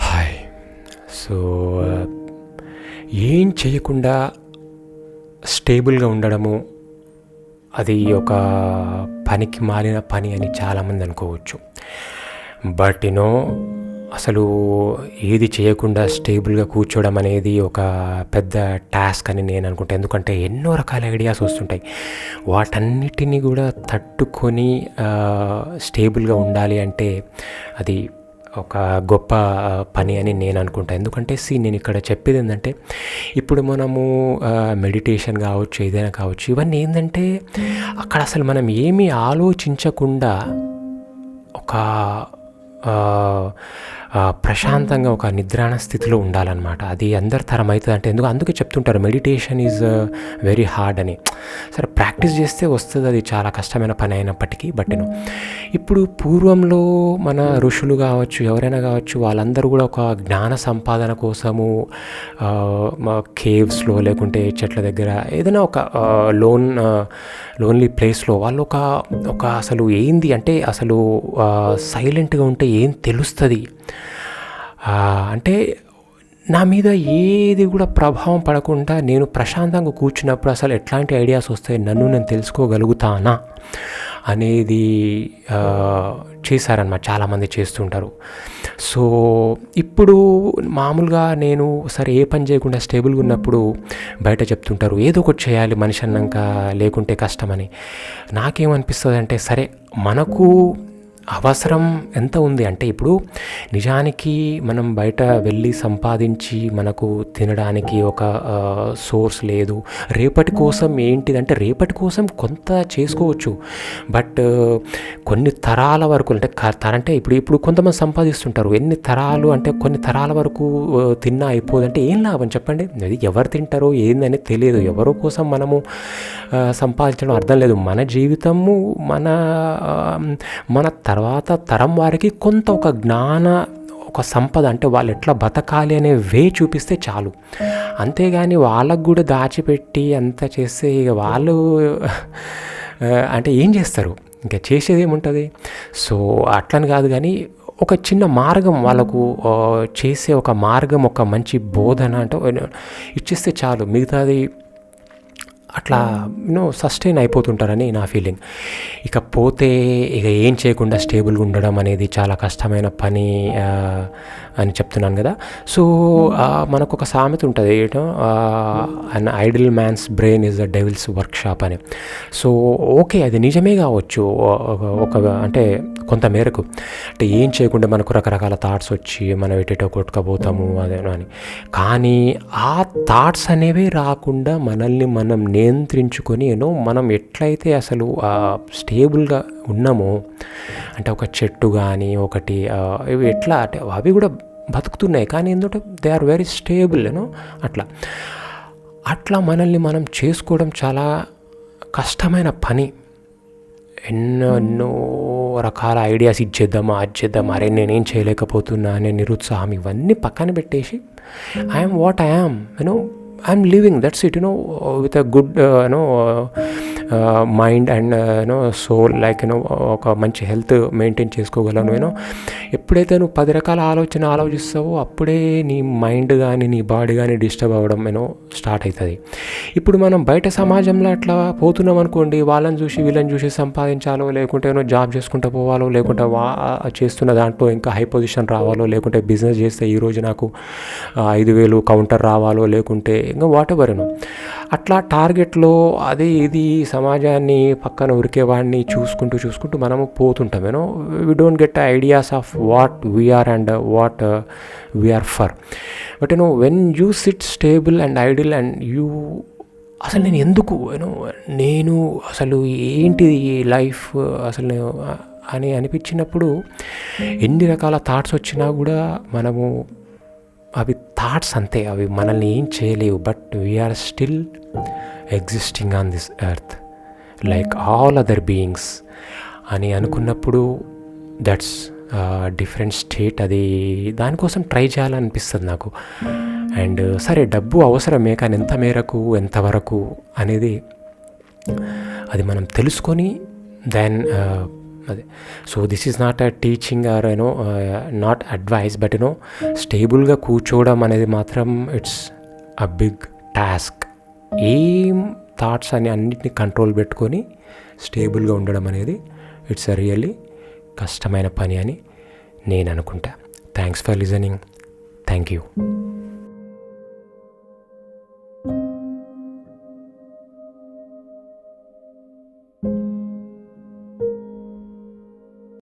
Hi. So ఏం చేయకుండా స్టేబుల్గా ఉండడము అది ఒక పనికి మాలిన పని అని చాలామంది అనుకోవచ్చు. బట్ అసలు ఏది చేయకుండా స్టేబుల్గా కూర్చోవడం అనేది ఒక పెద్ద టాస్క్ అని నేను అనుకుంటాను. ఎందుకంటే ఎన్నో రకాల ఐడియాస్ వస్తుంటాయి. వాటన్నిటినీ కూడా తట్టుకొని స్టేబుల్గా ఉండాలి అంటే అది ఒక గొప్ప పని అని నేను అనుకుంటాను. ఎందుకంటే నేను ఇక్కడ చెప్పేది ఏంటంటే, ఇప్పుడు మనము మెడిటేషన్ కావచ్చు, ఏదైనా కావచ్చు, ఇవన్నీ ఏంటంటే అక్కడ అసలు మనం ఏమీ ఆలోచించకుండా ఒక ప్రశాంతంగా ఒక నిద్రాణ స్థితిలో ఉండాలన్నమాట. అది అందరి తరం అవుతుంది అంటే అందుకే చెప్తుంటారు మెడిటేషన్ ఈజ్ వెరీ హార్డ్ అని. సరే, ప్రాక్టీస్ చేస్తే వస్తుంది, అది చాలా కష్టమైన పని అయినప్పటికీ. బట్ ఇప్పుడు పూర్వంలో మన ఋషులు కావచ్చు, ఎవరైనా కావచ్చు, వాళ్ళందరూ కూడా ఒక జ్ఞాన సంపాదన కోసము కేవ్స్లో లేకుంటే చెట్ల దగ్గర ఏదైనా ఒక లోన్లీ ప్లేస్లో వాళ్ళు ఒక అసలు ఏంది అంటే అసలు సైలెంట్గా ఉంటే ఏం తెలుస్తుంది అంటే నా మీద ఏది కూడా ప్రభావం పడకుండా నేను ప్రశాంతంగా కూర్చున్నప్పుడు అసలు ఎట్లాంటి ఐడియాస్ వస్తాయి, నన్ను నేను తెలుసుకోగలుగుతానా అనేది చేశారన్నమాట. చాలామంది చేస్తుంటారు. సో ఇప్పుడు మామూలుగా నేను సరే ఏ పని చేయకుండా స్టేబుల్గా ఉన్నప్పుడు బయట చెప్తుంటారు ఏదో ఒకటి చేయాలి మనిషి అన్నాక, లేకుంటే కష్టమని. నాకేమనిపిస్తుంది అంటే, సరే మనకు అవసరం ఎంత ఉంది అంటే, ఇప్పుడు నిజానికి మనం బయట వెళ్ళి సంపాదించి మనకు తినడానికి ఒక సోర్స్ లేదు. రేపటి కోసం ఏంటిదంటే, రేపటి కోసం కొంత చేసుకోవచ్చు, బట్ కొన్ని తరాల వరకు అంటే ఇప్పుడు కొంతమంది సంపాదిస్తుంటారు. ఎన్ని తరాలు అంటే కొన్ని తరాల వరకు తిన్నా అయిపోదంటే ఏం లాభం చెప్పండి. అది ఎవరు తింటారో ఏందని తెలియదు. ఎవరో కోసం మనము సంపాదించడం అర్థం లేదు. మన జీవితము మన తర్వాత తరం వారికి కొంత ఒక జ్ఞాన ఒక సంపద అంటే వాళ్ళు ఎట్లా బతకాలి అనే వే చూపిస్తే చాలు. అంతేగాని వాళ్ళకు కూడా దాచిపెట్టి అంత చేస్తే ఇక వాళ్ళు అంటే ఏం చేస్తారు, ఇంకా చేసేది ఏముంటుంది. సో అట్లని కాదు, కానీ ఒక చిన్న మార్గం వాళ్ళకు చేసే ఒక మార్గం, ఒక మంచి బోధన అంటే ఇచ్చేస్తే చాలు. మిగతాది అట్లా సస్టైన్ అయిపోతుంటారని నా ఫీలింగ్. ఇకపోతే ఏం చేయకుండా స్టేబుల్గా ఉండడం అనేది చాలా కష్టమైన పని అని చెప్తున్నాను కదా. సో మనకు ఒక సామెత ఉంటుంది, an idle man's brain is the devil's workshop అని. సో ఓకే, అది నిజమే కావచ్చు ఒక అంటే కొంత మేరకు. అంటే ఏం చేయకుండా మనకు రకరకాల థాట్స్ వచ్చి మనం ఎటేటో కొట్టుకపోతాము అదేనో అని. కానీ ఆ థాట్స్ అనేవి రాకుండా మనల్ని మనం నియంత్రించుకొని మనం ఎట్లయితే అసలు స్టేబుల్గా ఉన్నామో, అంటే ఒక చెట్టు కానీ ఒకటి ఇవి ఎట్లా అంటే అవి కూడా బతుకుతున్నాయి, కానీ ఎందుకంటే దే ఆర్ వెరీ స్టేబుల్ అట్లా మనల్ని మనం చేసుకోవడం చాలా కష్టమైన పని. ఎన్నో రకాల ఐడియాస్ ఇచ్చేద్దామా అది చేద్దామా, అరే నేనేం చేయలేకపోతున్నా అనే నిరుత్సాహం ఇవన్నీ పక్కన పెట్టేసి I'm what I'm I'm living, that's it with a good mind and soul, like ఒక మంచి హెల్త్ మెయింటైన్ చేసుకోగలను. ఎప్పుడైతే నువ్వు 10 రకాల ఆలోచిస్తావో అప్పుడే నీ మైండ్ కానీ నీ బాడీ కానీ డిస్టర్బ్ అవ్వడం స్టార్ట్ అవుతుంది. ఇప్పుడు మనం బయట సమాజంలో అట్లా పోతున్నాం అనుకోండి, వాళ్ళని చూసి వీళ్ళని చూసి సంపాదించాలో, లేకుంటే జాబ్ చేసుకుంటూ పోవాలో, లేకుంటే చేస్తున్న దాంట్లో ఇంకా హై పొజిషన్ రావాలో, లేకుంటే బిజినెస్ చేస్తే ఈరోజు నాకు 5,000 కౌంటర్ రావాలో, లేకుంటే ఇంకా వాట్ ఎవర్ అట్లా టార్గెట్లో అది ఇది సమాజాన్ని పక్కన ఉరికేవాడిని చూసుకుంటూ మనము పోతుంటాం. We don't get ideas of what we are and what we are for. But when you sit stable and idle and you అసలు నేను ఎందుకు నేను అసలు ఏంటి ఈ లైఫ్ అసలు అని అనిపించినప్పుడు ఎన్ని రకాల థాట్స్ వచ్చినా కూడా మనము అవి థాట్స్ అంతే, అవి మనల్ని ఏం చేయలేవు. But we're still existing on this earth like all other beings అని అనుకున్నప్పుడు దట్స్ డిఫరెంట్ స్టేట్. అది దానికోసం ట్రై చేయాలనిపిస్తుంది నాకు. అండ్ సరే, డబ్బు అవసరమే, కానీ ఎంత మేరకు ఎంతవరకు అనేది అది మనం తెలుసుకొని దెన్ అదే. So this is not a teaching or not advice, but స్టేబుల్గా కూర్చోవడం అనేది మాత్రం ఇట్స్ అ బిగ్ టాస్క్. ఏం థాట్స్ అని అన్నిటిని కంట్రోల్ పెట్టుకొని స్టేబుల్గా ఉండడం అనేది ఇట్స్ అ రియల్లీ కష్టమైన పని అని నేను అనుకుంటా. Thanks for listening. Thank you.